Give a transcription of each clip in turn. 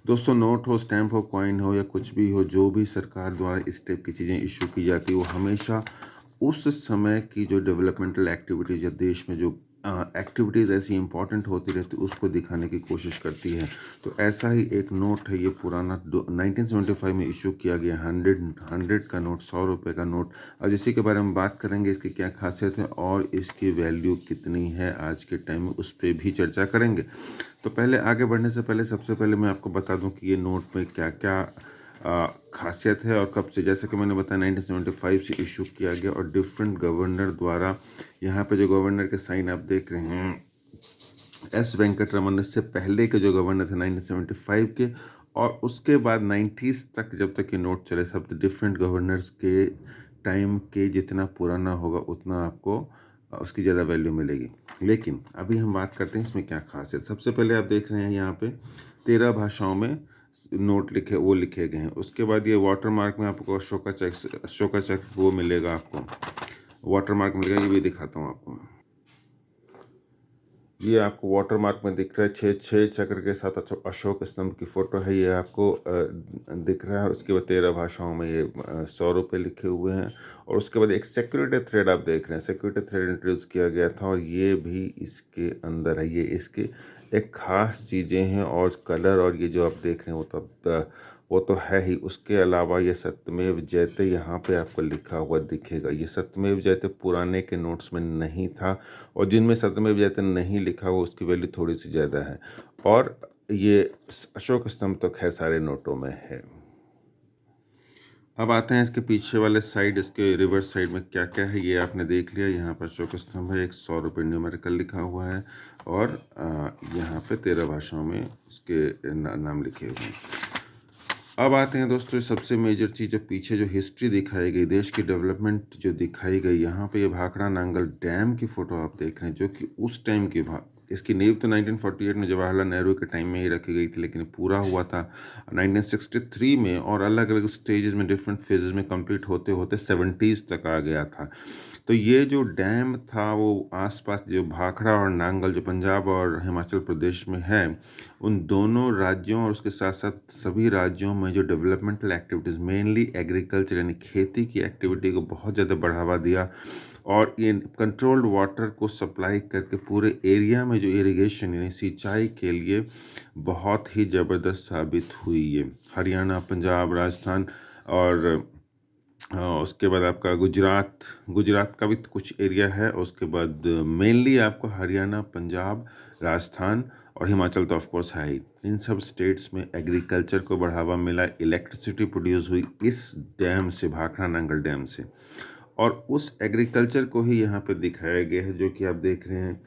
दोस्तों, नोट हो, स्टैम्प हो, कॉइन हो या कुछ भी हो, जो भी सरकार द्वारा इस टाइप की चीज़ें इश्यू की जाती है वो हमेशा उस समय की जो डेवलपमेंटल एक्टिविटीज़ या देश में जो एक्टिविटीज़ ऐसी इंपॉर्टेंट होती रहती उसको दिखाने की कोशिश करती है। तो ऐसा ही एक नोट है, ये पुराना 1975 में इशू किया गया 100 का नोट, 100 रुपये का नोट। आज इसी के बारे में बात करेंगे, इसकी क्या खासियत है और इसकी वैल्यू कितनी है आज के टाइम में, उस पर भी चर्चा करेंगे। तो पहले आगे बढ़ने से पहले सबसे पहले मैं आपको बता दूं कि ये नोट में क्या क्या खासियत है और कब से। जैसे कि मैंने बताया 1975 से इशू किया गया और डिफरेंट गवर्नर द्वारा, यहाँ पे जो गवर्नर के साइन आप देख रहे हैं एस वेंकट रमन, इससे पहले के जो गवर्नर थे 1975 के, और उसके बाद 90s तक जब तक ये नोट चले, सब डिफरेंट गवर्नर्स के टाइम के जितना पुराना होगा उतना आपको उसकी ज़्यादा वैल्यू मिलेगी। लेकिन अभी हम बात करते हैं इसमें क्या खासियत। सबसे पहले आप देख रहे हैं यहाँ पे 13 भाषाओं में नोट लिखे गए हैं। उसके बाद ये वाटर मार्क में आपको अशोका चक्र वो मिलेगा, आपको वाटर मार्क मिलेगा। ये भी दिखाता हूँ आपको, ये आपको वाटर मार्क में दिख रहा है, छः चक्र के साथ अशोक स्तंभ की फोटो है, ये आपको दिख रहा है। उसके बाद 13 भाषाओं में ये 100 रुपये लिखे हुए हैं। और उसके बाद एक सिक्योरिटी थ्रेड आप देख रहे हैं, सिक्योरिटी थ्रेड इंट्रोड्यूस किया गया था और ये भी इसके अंदर है। ये इसके एक ख़ास चीज़ें हैं और कलर, और ये जो आप देख रहे हैं वो तो है ही। उसके अलावा ये सत्यमेव जयते यहाँ पे आपको लिखा हुआ दिखेगा। ये सत्यमेव जयते पुराने के नोट्स में नहीं था, और जिनमें सत्यमेव जयते नहीं लिखा हुआ उसकी वैल्यू थोड़ी सी ज़्यादा है। और ये अशोक स्तंभ तो खैर सारे नोटों में है। अब आते हैं इसके पीछे वाले साइड, इसके रिवर्स साइड में क्या क्या है ये आपने देख लिया। यहाँ पर अशोक स्तंभ है, एक 100 रुपये न्यूमेरिकल लिखा हुआ है और यहाँ पे 13 भाषाओं में उसके नाम लिखे हुए हैं। अब आते हैं दोस्तों सबसे मेजर चीज़, जो पीछे जो हिस्ट्री दिखाई गई, देश की डेवलपमेंट जो दिखाई गई। यहाँ पे ये भाखड़ा नांगल डैम की फ़ोटो आप देख रहे हैं, जो कि उस टाइम की इसकी नींव तो 1948 में जवाहरलाल नेहरू के टाइम में ही रखी गई थी, लेकिन पूरा हुआ था 1963 में और अलग अलग स्टेजेस में, डिफरेंट फेजेस में कंप्लीट होते होते 70s तक आ गया था। तो ये जो डैम था वो आसपास जो भाखड़ा और नांगल जो पंजाब और हिमाचल प्रदेश में है, उन दोनों राज्यों और उसके साथ साथ सभी राज्यों में जो डेवलपमेंटल एक्टिविटीज़, मेनली एग्रीकल्चर यानी खेती की एक्टिविटी को बहुत ज़्यादा बढ़ावा दिया। और ये कंट्रोल्ड वाटर को सप्लाई करके पूरे एरिया में जो इरिगेशन यानी सिंचाई के लिए बहुत ही ज़बरदस्त साबित हुई। ये हरियाणा, पंजाब, राजस्थान और उसके बाद आपका गुजरात का भी कुछ एरिया है। उसके बाद मेनली आपको हरियाणा, पंजाब, राजस्थान और हिमाचल तो ऑफ कोर्स है ही। इन सब स्टेट्स में एग्रीकल्चर को बढ़ावा मिला, इलेक्ट्रिसिटी प्रोड्यूस हुई इस डैम से, भाखड़ा नांगल डैम से। और उस एग्रीकल्चर को ही यहाँ पे दिखाया गया है, जो कि आप देख रहे हैं।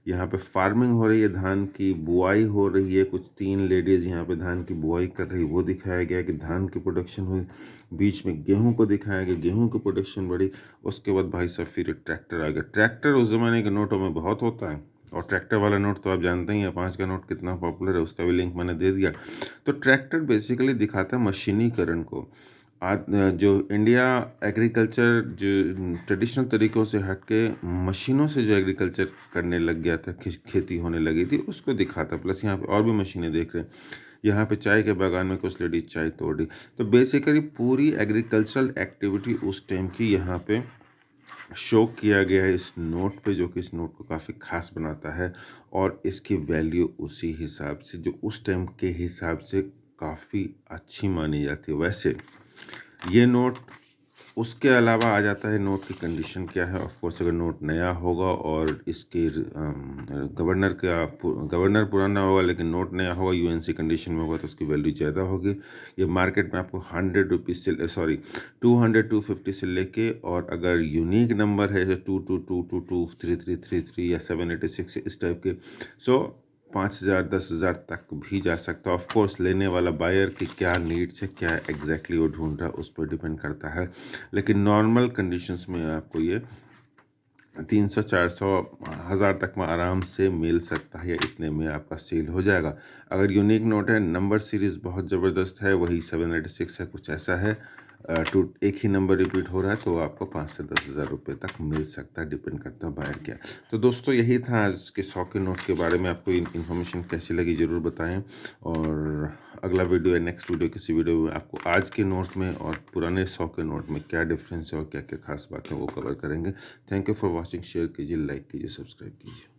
यहाँ पे फार्मिंग हो रही है, धान की बुआई हो रही है, कुछ 3 लेडीज़ यहाँ पे धान की बुआई कर रही है, वो दिखाया गया कि धान की प्रोडक्शन हुई। बीच में गेहूं को दिखाया गया, गेहूं की प्रोडक्शन बढ़ी। उसके बाद भाई साहब फिर ट्रैक्टर आ गया। ट्रैक्टर उस ज़माने के नोटों में बहुत होता है, और ट्रैक्टर वाला नोट तो आप जानते ही हैं, 5 का नोट कितना पॉपुलर है, उसका भी लिंक मैंने दे दिया। तो ट्रैक्टर बेसिकली दिखाता है मशीनीकरण को। आज जो इंडिया एग्रीकल्चर जो ट्रेडिशनल तरीक़ों से हट के मशीनों से जो एग्रीकल्चर करने लग गया था, खेती होने लगी थी, उसको दिखाता। प्लस यहाँ पे और भी मशीनें देख रहे हैं। यहाँ पे चाय के बागान में कुछ लेडीज चाय तोड़ रही। तो बेसिकली पूरी एग्रीकल्चरल एक्टिविटी उस टाइम की यहाँ पे शो किया गया है इस नोट पे, जो कि इस नोट को काफ़ी ख़ास बनाता है। और इसकी वैल्यू उसी हिसाब से, जो उस टाइम के हिसाब से काफ़ी अच्छी मानी जाती है। वैसे ये नोट, उसके अलावा आ जाता है नोट की कंडीशन क्या है। ऑफ कोर्स अगर नोट नया होगा और इसके गवर्नर पुराना होगा लेकिन नोट नया होगा, यूएनसी कंडीशन में होगा, तो उसकी वैल्यू ज़्यादा होगी। ये मार्केट में आपको 100 रुपीज़ से 200, 250 से लेके, और अगर यूनिक नंबर है जैसे 222222 3333 या 786 इस टाइप के, 5,000 10,000 तक भी जा सकता है। ऑफ कोर्स लेने वाला बायर की क्या नीड्स है, क्या एग्जैक्टली वो ढूंढ रहा है, उस पर डिपेंड करता है। लेकिन नॉर्मल कंडीशंस में आपको ये 300 400 हज़ार तक में आराम से मिल सकता है, या इतने में आपका सेल हो जाएगा। अगर यूनिक नोट है, नंबर सीरीज़ बहुत ज़बरदस्त है, वही 786 है, कुछ ऐसा है, एक ही नंबर रिपीट हो रहा है, तो आपको 5 से 10,000 रुपये तक मिल सकता है, डिपेंड करता है बायर क्या। तो दोस्तों यही था आज के 100 के नोट के बारे में। आपको इन्फॉर्मेशन कैसी लगी ज़रूर बताएं, और अगला वीडियो या नेक्स्ट वीडियो किसी वीडियो में आपको आज के नोट में और पुराने 100 के नोट में क्या डिफरेंस है और क्या क्या खास बातें वो कवर करेंगे। Thank you for watching. Share कीजिए, लाइक कीजिए, सब्सक्राइब कीजिए।